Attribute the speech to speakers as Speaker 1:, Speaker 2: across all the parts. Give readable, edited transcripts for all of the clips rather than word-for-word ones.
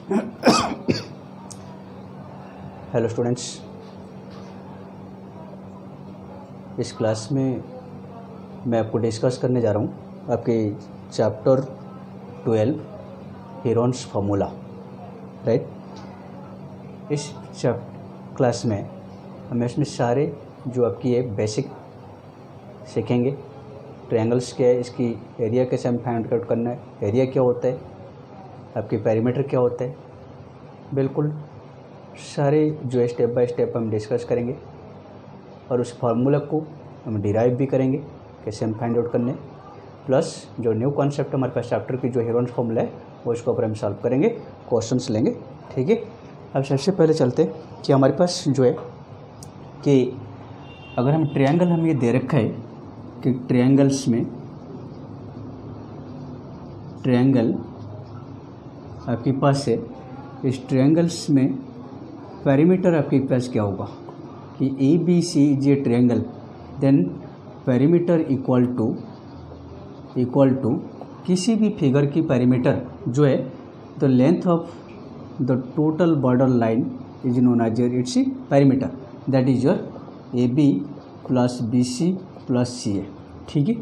Speaker 1: Hello students, इस class में मैं आपको डिस्कस करने जा रहा हूँ आपके चैप्टर 12 हेरोन्स फार्मूला। राइट, इस क्लास में हम इसमें सारे जो आपकी एक बेसिक सीखेंगे। ट्रायंगल्स क्या है, इसकी एरिया कैसे हम फाइंड आउट करना है, एरिया क्या होता है, आपकी पेरीमीटर क्या होता है, बिल्कुल सारे जो स्टेप बाय स्टेप हम डिस्कस करेंगे। और उस फार्मूला को हम डिराइव भी करेंगे कैसे हम फाइंड आउट करने, प्लस जो न्यू कॉन्सेप्ट हमारे पास चैप्टर की जो हेरोन्स फार्मूला है वो इसको ऊपर हम सॉल्व करेंगे, क्वेश्चंस लेंगे। ठीक है, अब सबसे पहले चलते कि हमारे पास जो है कि अगर हम ट्रायंगल हम ये दे रखा है कि ट्रायंगल्स में ट्रायंगल आपके पास है, इस ट्रायंगल्स में पेरीमीटर आपके पास क्या होगा कि A B C is a triangle, then perimeter equal to किसी भी फिगर की पेरीमीटर जो है the length of the total border line is known as its perimeter, that is your A B plus B C plus C A. ठीक है,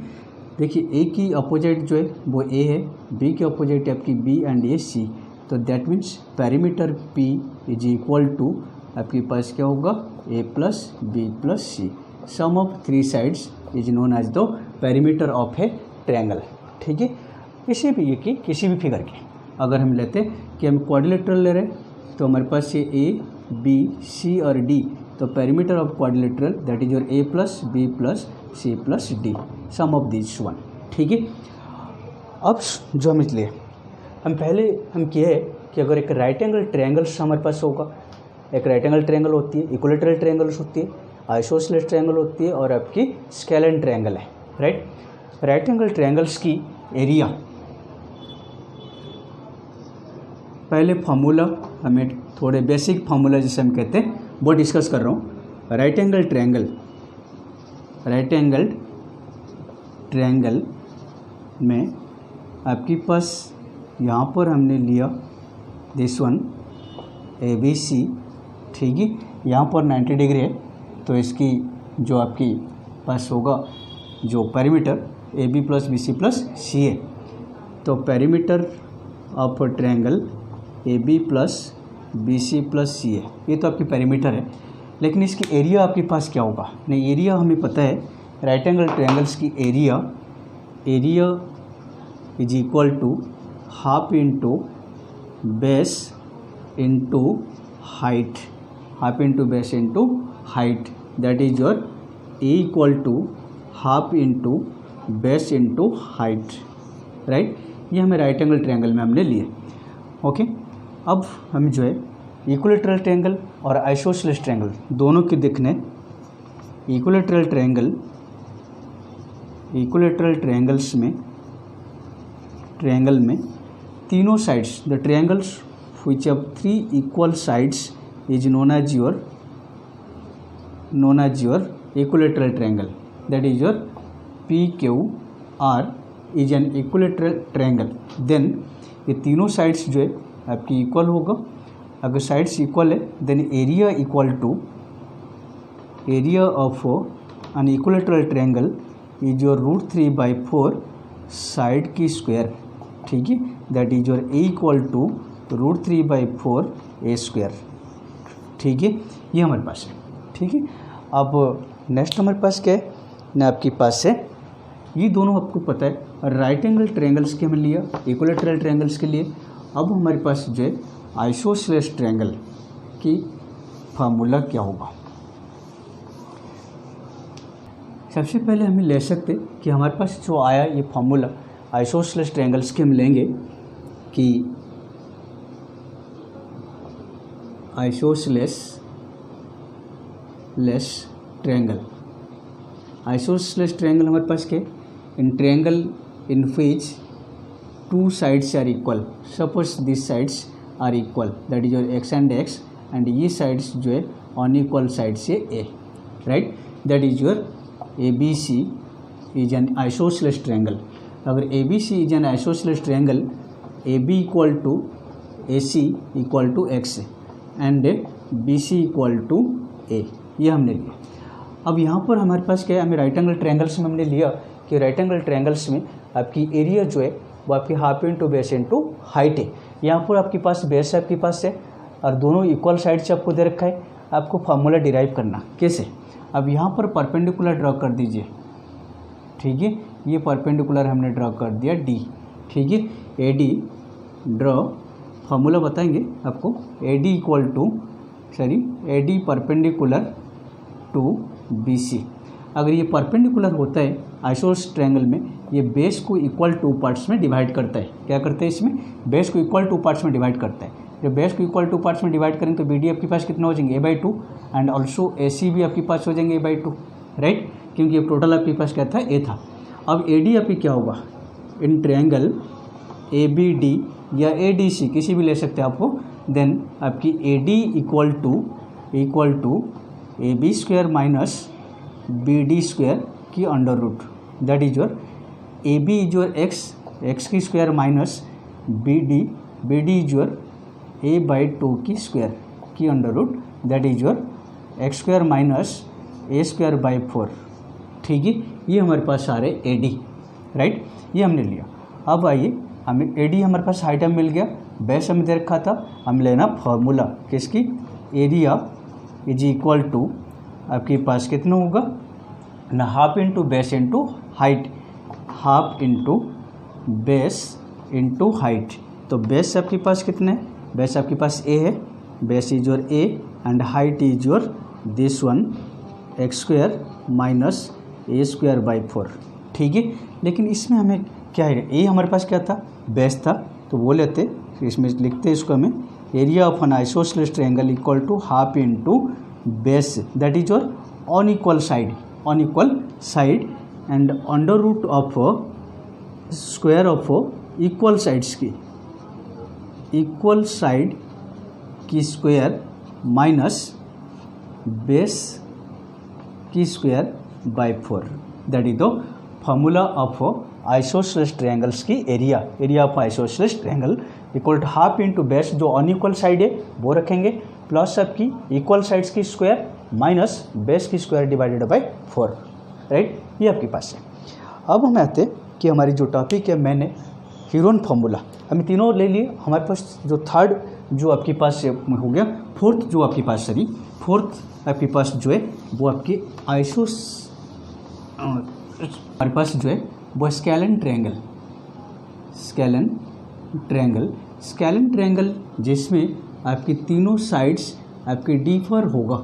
Speaker 1: देखिए ए की opposite जो है वो ए है, बी की अपोजिट है आपकी बी एंड ए सी, तो that means perimeter P is equal to आपके पास क्या होगा A plus B plus C, sum of three sides is known as the perimeter of a triangle. ठीक है, किसी भी फिगर की अगर हम लेते हैं कि हम क्वाड्रिलेटरल ले रहे हैं तो हमारे पास ये ए बी सी और डी, तो perimeter of quadrilateral that is your A plus B plus C plus D, sum of this one. ठीक है, अब जो हम इसलिए हम किए है कि अगर एक राइट एंगल ट्रायंगल्स हमारे पास होगा, एक राइट एंगल ट्रायंगल होती है, इक्विलेटरल ट्रायंगल्स होती है, आइसोसेलेस ट्रायंगल होती है और आपकी स्केलेन ट्रायंगल है। राइट, राइट एंगल ट्रायंगल्स की एरिया, पहले फार्मूला हमें थोड़े बेसिक फार्मूला जिसे हम कहते हैं वो डिस्कस कर रहा हूँ। राइट एंगल ट्रायंगल में आपके पास यहाँ पर हमने लिया this one A B C. ठीक है, यहाँ पर 90 डिग्री है, तो इसकी जो आपकी पास होगा जो perimeter A B plus B C plus C है, तो perimeter of triangle A B plus B C plus C है, ये तो आपकी पेरीमीटर है। लेकिन इसकी एरिया आपके पास क्या होगा, नहीं एरिया हमें पता है राइट एंगल ट्रायंगल्स की area is equal to half into base into height, half into base into height, that is your A equal to half into base into height. Right, ये हमें राइट एंगल ट्रायंगल में हमने लिए। Okay, अब हम जो है इक्विलेटरल ट्रायंगल और आइसोसेलेस ट्रायंगल दोनों के देखने। इक्विलेटरल ट्रायंगल में तीनों sides, the triangles which have three equal sides is known as your equilateral triangle, that is your P Q R is an equilateral triangle. Then ये तीनों sides जो है आपकी इक्वल होगा, अगर साइड्स इक्वल है then area equal to area of an equilateral triangle is your √3/4 side की square. ठीक है, that is your A equal to √3/4 a square. ठीक है, ये हमारे पास है। ठीक है, अब नेक्स्ट हमारे पास क्या है ना, आपके पास है ये दोनों आपको पता है राइट एंगल ट्रायंगल्स के हमने लिया, इक्विलेटरल ट्रायंगल्स के लिए। अब हमारे पास जो है आइसोसेलेस ट्रायंगल की फार्मूला क्या होगा। सबसे पहले हमें ले सकते कि हमारे पास जो आया ये फार्मूला आइसोसेलेस ट्रायंगल्स के हम लेंगे कि आइसोसेलेस ट्रायंगल हमारे पास क्या, in triangle in which two sides are equal, suppose these sides are equal, that is your x and x, and ये sides जो है unequal sides से a, right, that is your ABC is an isosceles triangle। अगर ABC is an isosceles triangle, AB equal to A C equal to X and B C equal to A, ये हमने लिया। अब यहाँ पर हमारे पास क्या है, हमें राइट एंगल ट्रायंगल्स में हमने लिया कि राइट एंगल ट्रायंगल्स में आपकी एरिया जो है वो आपकी half into base into height है। यहाँ पर आपके पास बेस आपके पास है और दोनों इक्वल साइड से आपको दे रखा है। आपको फार्मूला डिराइव करना कैसे, अब यहाँ पर परपेंडिकुलर ड्रॉ कर दीजिए, ठीक है। ये परपेंडिकुलर हमने ड्रॉ कर दिया डी, ठीक है। ए डी ड्रॉ, फार्मूला बताएंगे आपको, A D equal to A D perpendicular to B C. अगर ये परपेंडिकुलर होता है आइसोसेलेस ट्रायंगल में, ये बेस को इक्वल टू पार्ट्स में डिवाइड करता है। क्या करता है इसमें, बेस को इक्वल टू पार्ट्स में डिवाइड करता है। जब बेस को इक्वल टू पार्ट्स में डिवाइड करें तो बी डी आपके पास कितना हो जाएंगे, a/2 एंड ऑल्सो ए सी भी आपके पास हो जाएंगे a/2, राइट, क्योंकि ये टोटल आपके पास क्या था, ए था। अब ए डी आपकी क्या होगा, in triangle A B D या ए डी सी किसी भी ले सकते हैं आपको, देन आपकी A D equal to A B square minus B D square की under root, that is your A B is your X की square minus B D is your a/2 की स्क्वायर की under root, that is your X square minus A square by 4, ठीक है। ये हमारे पास आ रहे A D, right, ये हमने लिया। अब आइए, हमें ए डी हमारे पास हाइट में मिल गया, बेस हमें दे रखा था, हम लेना फार्मूला किसकी, एरिया इज इक्वल टू आपके पास कितना होगा ना, half into base into height, half into base into height. तो बेस आपके पास कितने है, बेस आपके पास ए है, base is your A and height is your this one x square minus A square by 4, ठीक है। लेकिन इसमें हमें क्या है, ए हमारे पास क्या था, बेस था, तो वो लेते, इसमें लिखते इसको हमें, area of an isosceles triangle equal to half into base, that is your unequal side and under root of square of equal sides की, इक्वल साइड की स्क्वायर माइनस बेस की square by 4, that is the formula of isosceles triangles की area of isosceles triangle equal to half into base, जो unequal side है वो रखेंगे, plus आपकी equal sides की स्क्वायर माइनस बेस की स्क्वायर डिवाइडेड बाय 4, राइट, ये आपके पास है। अब हम आते कि हमारी जो टॉपिक है, मैंने हीरोन फार्मूला हमें तीनों ले लिए, हमारे पास जो थर्ड जो आपके पास हो गया, फोर्थ जो आपके पास फोर्थ आपके पास जो है वो आपके हमारे पास जो है वो स्केलन ट्रायंगल जिसमें आपकी तीनों साइड्स आपके डिफर होगा,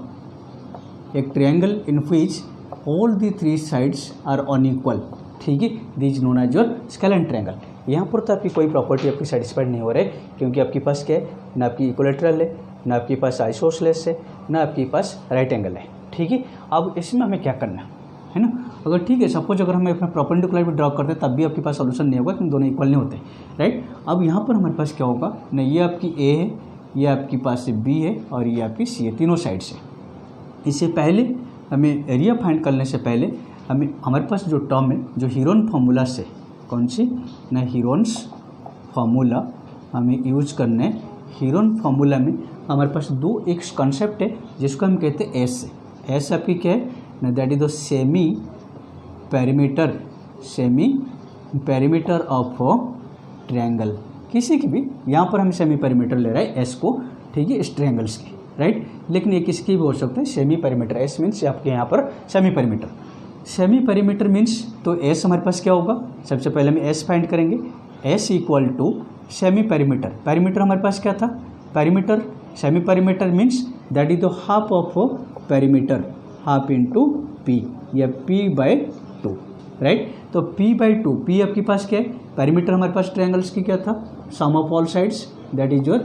Speaker 1: एक triangle in which all the 3 sides are unequal, ठीक है, this is known as your scalene triangle. यहाँ पर तो आपकी कोई प्रॉपर्टी आपकी सेटिस्फाइड नहीं हो रहा है, क्योंकि आपके पास क्या है, ना आपकी इक्विलैटरल है, ना आपके पास आइसोसेलेस है, ना आपके पास राइट एंगल है, ठीक है। अब इसमें हमें क्या करना है ना, अगर ठीक है, सपोज अगर हमें अपना परपेंडिकुलर भी ड्रॉ करते हैं तब भी आपके पास सोल्यूशन नहीं होगा, क्योंकि दोनों इक्वल नहीं होते, राइट। अब यहाँ पर हमारे पास क्या होगा ना, ये आपकी ए है, ये आपके पास बी है और ये आपकी सी है, तीनों साइड से। इससे पहले हमें एरिया फाइंड करने से पहले हमारे पास जो टर्म है, जो हीरोन फार्मूला से, कौन सी ना, हीरोन्स फार्मूला हमें यूज करना है। हीरोन फार्मूला में हमारे पास एक कॉन्सेप्ट है जिसको हम कहते हैं एस आपकी क्या है ना, that is the semi perimeter of triangle, किसी की भी, यहाँ पर हम सेमी पेरीमीटर ले रहे हैं एस को, ठीक है, इस ट्रायंगल्स की, राइट। लेकिन ये किसकी भी हो सकता है, सेमी पेरीमीटर, एस मीन्स आपके यहाँ पर सेमी पेरीमीटर मीन्स, तो एस हमारे पास क्या होगा, सबसे पहले हम एस फाइंड करेंगे, S equal to semi perimeter हमारे पास क्या था, semi perimeter means that is the half of perimeter, half into P या p/2, राइट। तो p/2, p आपके पास क्या है, पेरीमीटर हमारे पास ट्रायंगल्स की क्या था, sum of all sides, that is your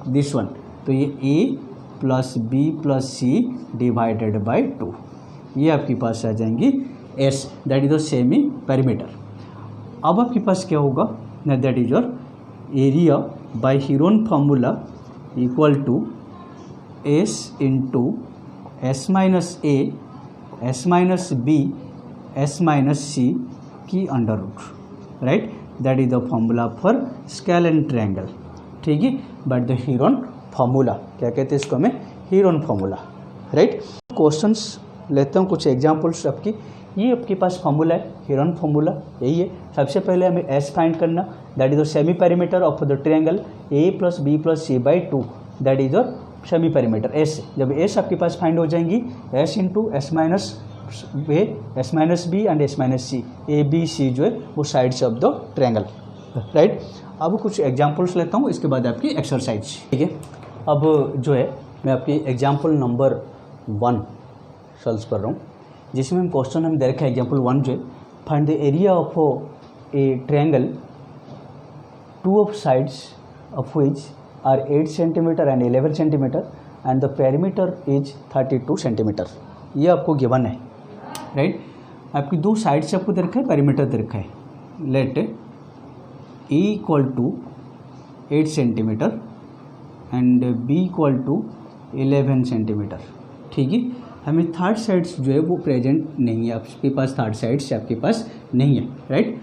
Speaker 1: this one, तो ये a plus b plus c divided by 2, ये आपके पास आ जाएंगी S, that is the semi perimeter. अब आपके पास क्या होगा ना, that is your area by Heron formula equal to S into S minus A, S minus B, S minus C की under root, right, that is the formula for scalene triangle, ठीक है, but the Heron formula, क्या कहते हैं इसको हमें, Heron formula, right. Questions लेता हूँ कुछ एग्जांपल्स आपकी। ये आपके पास फार्मूला है, हीरोन फार्मूला यही है। सबसे पहले हमें एस फाइंड करना, that is the semi perimeter of the triangle A plus B plus C by 2, that is the semi perimeter S. जब एस आपके पास फाइंड हो जाएंगी, S into S minus B and S minus C, A B C जो है वो sides of the triangle, right. अब कुछ एग्जांपल्स लेता हूँ, इसके बाद आपकी एक्सरसाइज, ठीक है। अब जो है मैं आपकी एग्जांपल नंबर 1 सॉल्व कर रहा हूँ, जिसमें हम क्वेश्चन हम दे रखा है एग्जांपल 1 जो है, find the area of a triangle 2 of sides of which are 8 centimetre and 11 centimetre and the perimeter is 32 centimetre. ये आपको गिवन है, राइट। आपकी 2 साइड से आपको दे रखा है, पेरीमीटर दे रखा है। Let A equal to 8 centimetre and B equal to 11 centimetre, ठीक है। हमें थर्ड साइड्स जो है वो प्रेजेंट नहीं है, आपके पास थर्ड साइड्स आपके पास नहीं है, राइट।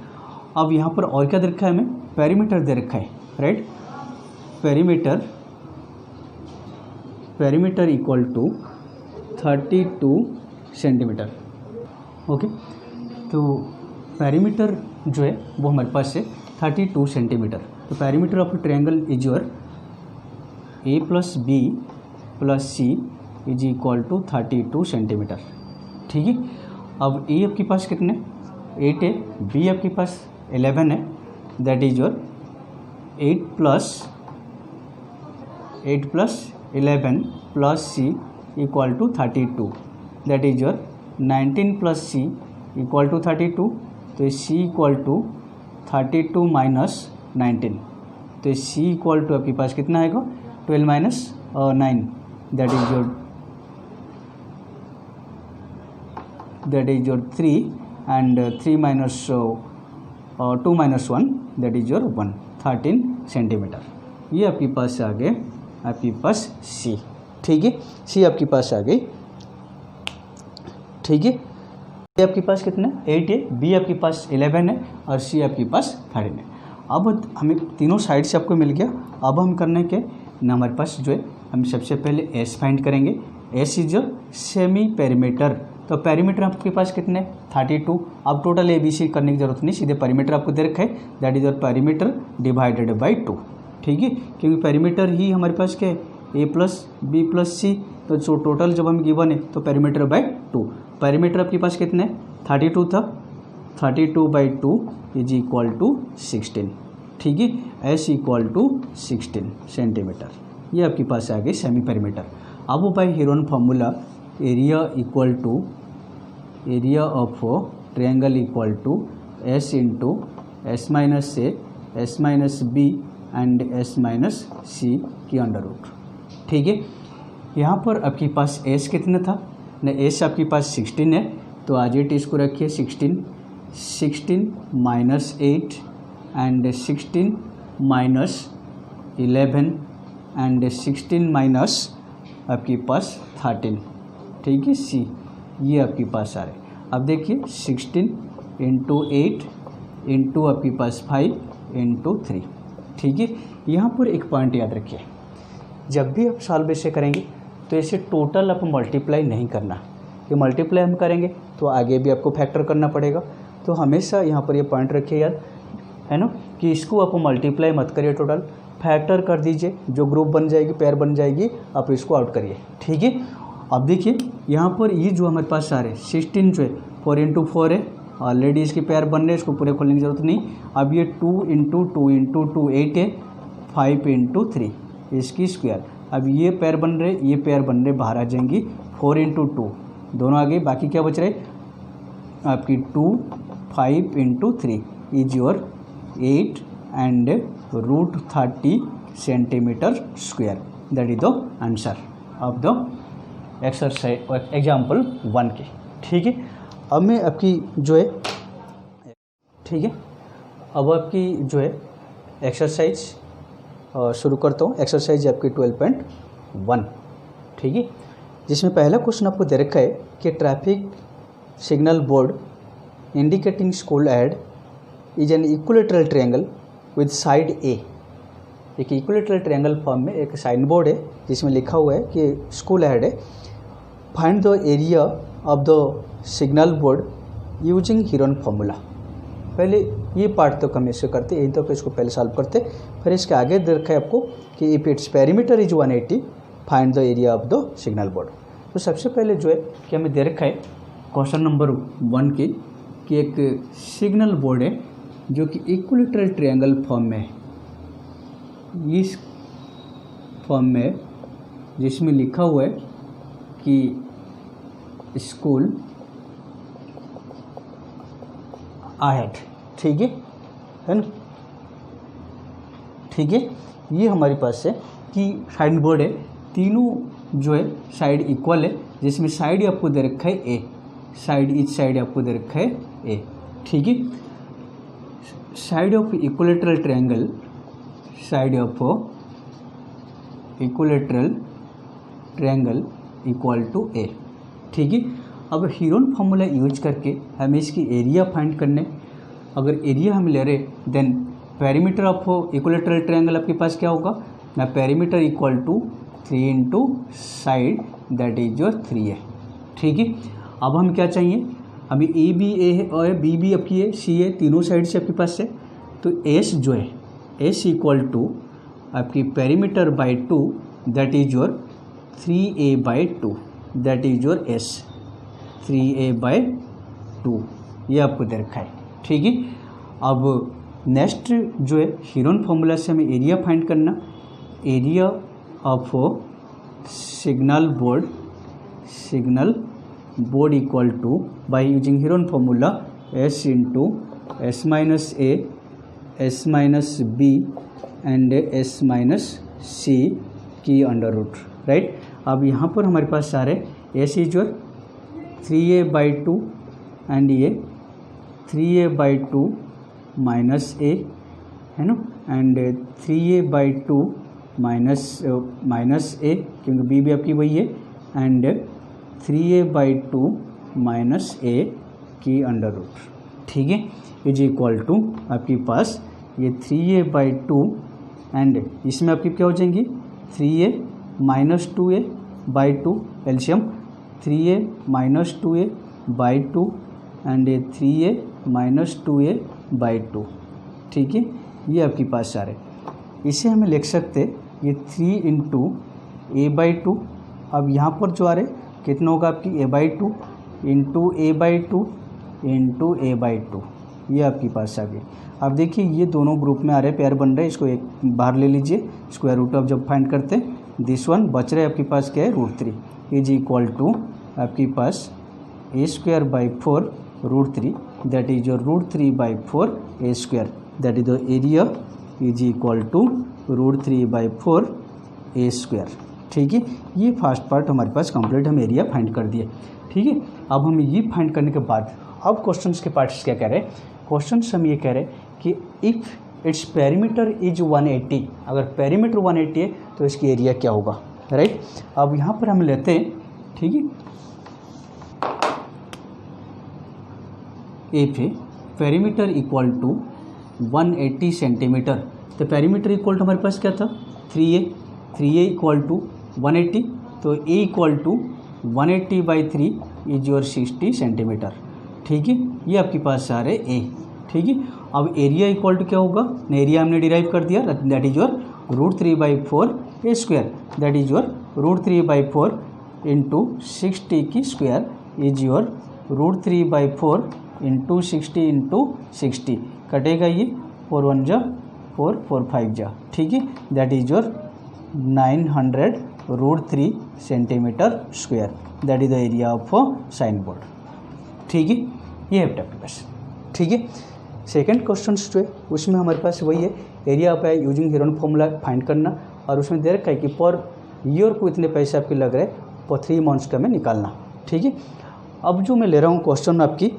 Speaker 1: अब यहाँ पर और क्या दे रखा है, हमें पेरीमीटर दे रखा है, right. Perimeter equal to 32 centimetre, okay. तो पेरीमीटर जो है वो हमारे पास है 32 सेंटीमीटर। तो perimeter of triangle is your A plus B plus C is equal to 32 centimetre, ठीक है। अब ए आपके पास कितने 8 है, बी आपके पास 11 है, that is your 8 plus 11 plus C equal to 32, that is your 19 plus C equal to 32। तो सी इक्वल टू 32 माइनस 19, तो सी इक्वल टू आपके पास कितना आएगा 12 minus 9, that is your 3 and 3 minus 2 minus 1, that is your 1, 13 centimetre. ये आपके पास आ गए, आपके पास सी, ठीक है। सी आपके पास आ गई, ठीक है। ए आपके पास कितना 8 है, बी आपके पास 11 है और सी आपके पास 13 है। अब हमें तीनों साइड से आपको मिल गया। अब हम करने के ना, हमारे पास जो है हम सबसे पहले एस फाइंड करेंगे। S is your semi perimeter. तो पेरीमीटर आपके पास कितने 32। अब टोटल ए बी सी करने की जरूरत नहीं, सीधे पेरीमीटर आपको दे रखा है, that is your perimeter divided by 2, ठीक है। क्योंकि पेरीमीटर ही हमारे पास क्या है ए प्लस बी प्लस सी, तो जो टोटल जब हम गिवन है तो पेरीमीटर बाई 2। पेरीमीटर आपके पास कितने 32 था, 32 बाई 2 इज इक्वल टू 16, ठीक है। S equal to 16 centimetre. ये आपके पास आ गई सेमी पेरीमीटर। अब by Heron formula area equal to area of triangle equal to S into S minus A S minus B and S minus C की under root, ठीक है। यहाँ पर आपके पास एस कितना था न, एस आपके पास 16 है, तो आज एट इसको रखिए 16 minus 8 and 16 minus 11 and 16 minus आपके पास 13, ठीक है। सी ये आपके पास आ रहा है। अब देखिए 16 इंटू 8 इंटू आपके पास 5 इंटू 3, ठीक है। यहाँ पर एक पॉइंट याद रखिए, जब भी आप सॉल्व ऐसे करेंगे तो इसे टोटल आप मल्टीप्लाई नहीं करना, कि मल्टीप्लाई हम करेंगे तो आगे भी आपको फैक्टर करना पड़ेगा। तो हमेशा यहाँ पर ये पॉइंट रखिए याद, है ना, कि इसको आप मल्टीप्लाई मत करिए, टोटल फैक्टर कर दीजिए। जो ग्रुप बन जाएगी, पेयर बन जाएगी, आप इसको आउट करिए, ठीक है। अब देखिए यहाँ पर ये जो हमारे पास आ रहे 16 जो है 4 इंटू 4 है, ऑलरेडी इसके पेयर बन रहे, इसको पूरे खोलने की जरूरत नहीं। अब ये 2 इंटू 2 इंटू 2 8 है, 5 इंटू 3 इसकी स्क्वायर। अब ये पेयर बन रहे, ये पेयर बन रहे, बाहर आ जाएंगी 4 इंटू 2 दोनों आ गए। बाकी क्या बच रहे आपकी 2 5 into 3 is your 8 and root 30 centimetre square, that is the answer of the exercise example 1 के, ठीक है। अब मैं आपकी जो है, ठीक है, अब आपकी जो है एक्सरसाइज शुरू करता हूँ। एक्सरसाइज आपकी 12.1, ठीक है, जिसमें पहला क्वेश्चन आपको दे रखा है कि traffic signal board indicating school ahead is an equilateral triangle with side A एक इक्विलेटरल ट्रायंगल फॉर्म में एक साइन बोर्ड है जिसमें लिखा हुआ है कि स्कूल हेड है, find the area of the signal board using Heron formula. पहले ये पार्ट तो हम इससे करते, यही तो इसको पहले सॉल्व करते, फिर इसके आगे दे रखा है आपको कि if it's perimeter is 180 find the area of the signal board. तो सबसे पहले जो है कि हमें दे रखा है क्वेश्चन नंबर 1 की कि एक सिग्नल बोर्ड है जो कि इक्विलेटरल ट्रायंगल फॉर्म में है, इस फॉर्म में है जिसमें लिखा हुआ है कि स्कूल आहेड, ठीक है ना, ठीक है। ये हमारे पास है कि साइन बोर्ड है, तीनों जो है साइड इक्वल है, जिसमें साइड आपको दे रखा है ए, साइड इच साइड आपको दे रखा है ए, ठीक है। Side of equilateral triangle, side of equilateral triangle equal to A, ठीक है। अब हीरोन फार्मूला यूज करके हमें इसकी एरिया फाइंड करने, अगर एरिया हम ले रहे then perimeter of equilateral triangle आपके पास क्या होगा ना, perimeter equal to 3 into side that is your 3a, ठीक है। अब हम क्या चाहिए, अभी ए बी ए है और बी बी आपकी है, सी है, तीनों साइड से आपके पास है, तो एस जो है एस इक्वल टू आपकी perimeter by 2 that is your 3a by 2 that is your S, 3a by 2 ये आपको दे रखा है, ठीक है। अब नेक्स्ट जो है हीरोन फार्मूला से हमें एरिया फाइंड करना, area of signal board equal to by using Heron formula S into S minus A, S minus B and S minus C की अंडर रूट, राइट। अब यहाँ पर हमारे पास सारे S is your 3a by 2 and ये 3a by 2 minus ए है ना, and 3a by 2 minus ए क्योंकि बी भी आपकी वही है, एंड 3a बाई 2 माइनस ए की अंडर रूट, ठीक है, इज इक्वल टू आपके पास ये 3a बाई 2 एंड इसमें आपकी क्या हो जाएंगी 3a minus 2a by 2 एल्शियम, 3a minus 2a by 2 and 3a minus 2a by 2, ठीक है। ये आपके पास सारे, इसे हमें लिख सकते ये 3 इंटू ए बाई 2, अब यहाँ पर जो आ रहे कितना होगा आपकी a by 2 into A by 2 into A by 2, ये आपके पास आ गए। अब देखिए ये दोनों ग्रुप में आ रहे पेयर बन रहे हैं, इसको एक बाहर ले लीजिए, स्क्वायर रूट ऑफ जब फाइंड करते दिस वन बच रहे आपके पास क्या है √3 इज इक्वल टू आपके पास A square by 4 √3 that is your √3 by 4 A square that is the area is equal to √3 by 4 A square, ठीक है। ये फर्स्ट पार्ट हमारे पास कंप्लीट, हम एरिया फाइंड कर दिए, ठीक है। अब हम ये फाइंड करने के बाद अब क्वेश्चंस के पार्ट्स क्या कह रहे हैं, क्वेश्चंस हम ये कह रहे हैं कि इफ़ इट्स पेरीमीटर इज 180, अगर पेरीमीटर 180 है तो इसकी एरिया क्या होगा, राइट। अब यहाँ पर हम लेते हैं, ठीक है, if perimeter equal to 180 centimetre, तो पेरीमीटर इक्वल टू हमारे पास क्या था 3a इक्वल टू 180, तो a equal to 180 by 3 is your 60 centimetre, ठीक है। ये आपके पास आ रहे a, ठीक है। अब एरिया इक्वल टू क्या होगा, एरिया हमने डिराइव कर दिया that is your √3 by 4 A square that is your √3 by 4 into 60 की square is your √3 by 4 into 60 कटेगा ये 4 1 जा 4 4 5 जा, ठीक है, that is your 900 √3 centimetre square that is the area of sine board, ठीक है। ये है आपके पास, ठीक है। सेकंड क्वेश्चन जो है उसमें हमारे पास वही है, एरिया ऑफ है यूजिंग हीरोन फॉर्मूला फाइंड करना, और उसमें दे रखा है कि पर ईयर को इतने पैसे आपके लग रहे पर 3 मंथ्स का में निकालना, ठीक है। अब जो मैं ले रहा हूँ क्वेश्चन आपकी,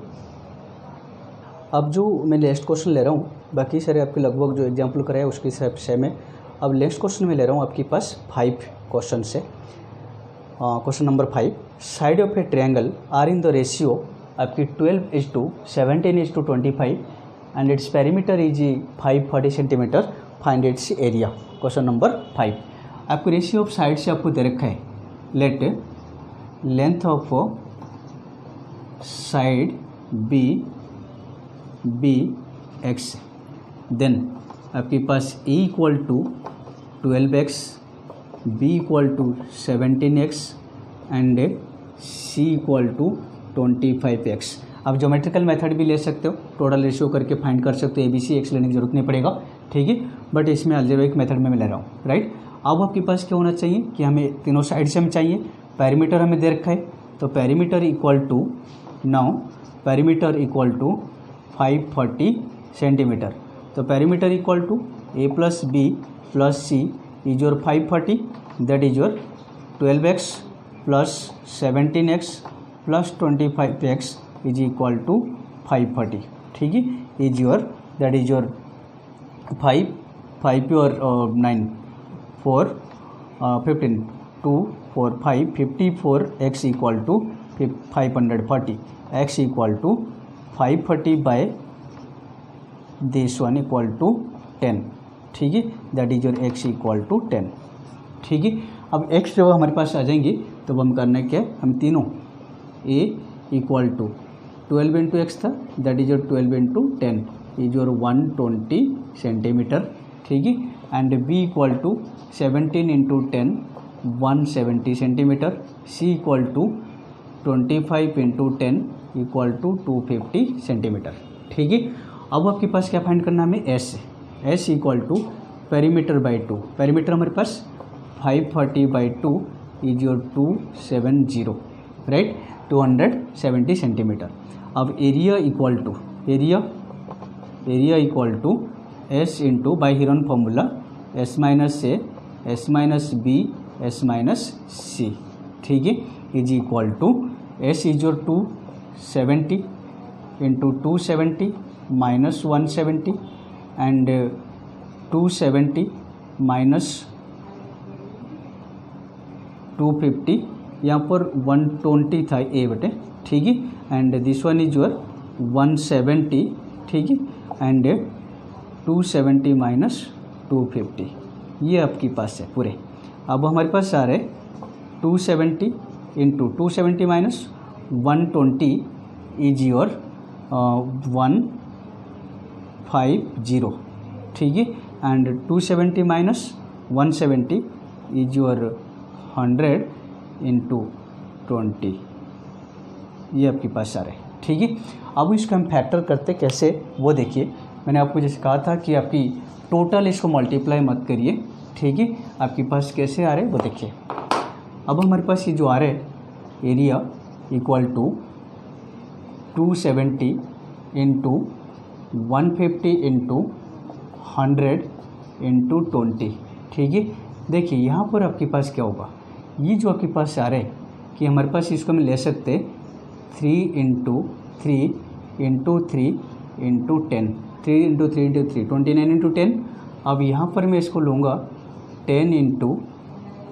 Speaker 1: अब जो मैं नेक्स्ट क्वेश्चन ले रहा हूँ, बाकी सारे आपके लगभग जो एग्जाम्पल कराए उसके हिसाब से मैं अब नेक्स्ट क्वेश्चन में ले रहा हूँ आपके पास 5 क्वेश्चन से। Question number 5, side of a triangle are in the ratio आपकी 12:17:25 and its perimeter is 540 centimetre, find its area. Question number 5, आपको रेशियो ऑफ साइड से आपको दे रखा है, let length of side be X, then आपके पास A equal to 12x, B equal to 17x and C equal to 25x। आप geometrical method भी ले सकते हो, टोटल रेशियो करके फाइंड कर सकते हो, ABC एक्स लेने की जरूरत नहीं पड़ेगा, ठीक है, बट इसमें अलजेब्रिक मेथड में मैं ले रहा हूँ, राइट। अब आपके पास क्या होना चाहिए कि हमें तीनों साइड से हमें चाहिए, पेरीमीटर हमें दे रखा है, तो perimeter equal to, now perimeter equal to 540 centimetre, तो perimeter equal to a plus B plus C is your 540, that is your 12x plus 17x plus 25x is equal to 540, ठीक है, is your that is your 5 your 9 4 15 2 4 5 54x equal to 540, x equal to 540 by this one equal to 10, ठीक है, that is your x equal to 10, ठीक है। अब x जब हमारे पास आ जाएंगे तो हम करना क्या, हम तीनों a equal to 12 into X था, that is your 12 into 10 is your 120 centimetre, ठीक है, and b equal to 17 into 10 170 centimetre, c equal to 25 into 10 equal to 250 centimetre, ठीक है। अब आपके पास क्या फाइंड करना है, हमें s equal to perimeter by 2, perimeter हमारे पास 540 by 2 is your 270, right, 270 centimetre. अब area equal to area equal to s into by Heron formula s minus A s minus B s minus C, ठीक है, is equal to s is your 270 into 270 minus 170 and 270 minus 250, यहाँ पर 120 था A बटे, ठीक है, and this one is your 170, ठीक है, एंड 270 माइनस 250, ये आपके पास है पूरे। अब हमारे पास आ रहे 270 इंटू 270 माइनस 120 इज योर 150, ठीक है, and 270 minus 170 is your 100 into 20, ये आपके पास आ रहे, ठीक है। अब इसको हम फैक्टर करते कैसे वो देखिए, मैंने आपको जैसे कहा था कि आपकी टोटल इसको मल्टीप्लाई मत करिए, ठीक है, आपके पास कैसे आ रहे वो देखिए। अब हमारे पास ये जो आ रहे area equal to 270 into 150 into 100 into 20, ठीक है। देखिए यहाँ पर आपके पास क्या होगा, ये जो आपके पास आ रहे कि हमारे पास इसको हम ले सकते 3 into 3 into 3 into 10, 3 into 3 into 3 29 into 10। अब यहाँ पर मैं इसको लूँगा 10 into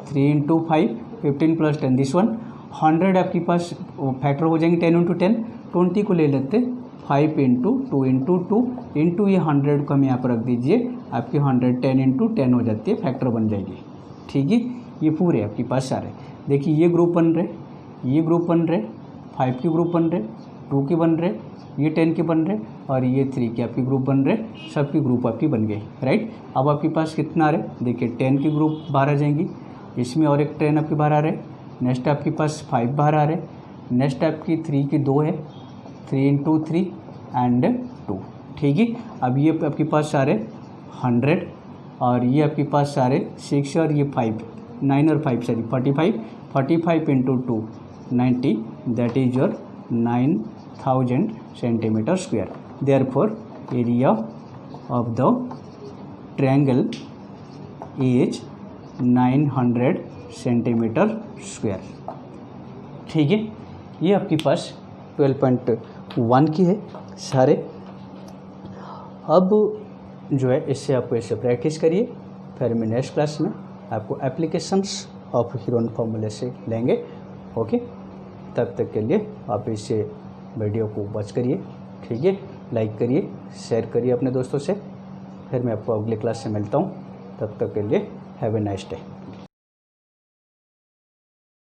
Speaker 1: 3 into 5 15 plus 10 this one 100, आपके पास फैक्टर हो जाएंगे 10 इंटू 10, 20 को ले लेते 5 इंटू 2 इंटू 2 इंटू ये 100 को हम यहाँ पर रख दीजिए, आपकी 100 10 इंटू 10 हो जाती है, फैक्टर बन जाएगी, ठीक है। ये पूरे आपके पास आ रहे, देखिए ये ग्रुप बन रहे, ये ग्रुप बन रहे, 5 के ग्रुप बन रहे, 2 के बन रहे, ये 10 के बन रहे और ये 3 के आपके ग्रुप बन रहे, सबकी ग्रुप आपकी बन गई, राइट। अब आपके पास कितना आ रहे, देखिए 10 की ग्रुप बाहर आ जाएंगी, इसमें और एक 10 आपके बाहर आ रहे, नेक्स्ट आपके पास 5 बाहर आ रहे, नेक्स्ट आपकी 3 की 2 है, 3 इंटू 3 एंड 2, ठीक है। अब ये आपके पास आ रहे 100 और ये आपके पास आ रहे 6 और ये 5 9 और 5 sorry 45 into 2 90, that is your 9000 centimetre square. Therefore area of the triangle is 900 centimetre square, ठीक है। ये आपके पास 12.1 की है सारे। अब जो है इससे आपको ऐसे प्रैक्टिस करिए, फिर मैं नेक्स्ट क्लास में आपको एप्लीकेशंस ऑफ हीरोन फॉर्मूले से लेंगे, ओके। तब तक के लिए आप इससे वीडियो को वॉच करिए, ठीक है, लाइक करिए, शेयर करिए अपने दोस्तों से, फिर मैं आपको अगली क्लास से मिलता हूँ। तब तक के लिए हैव ए नाइस डे।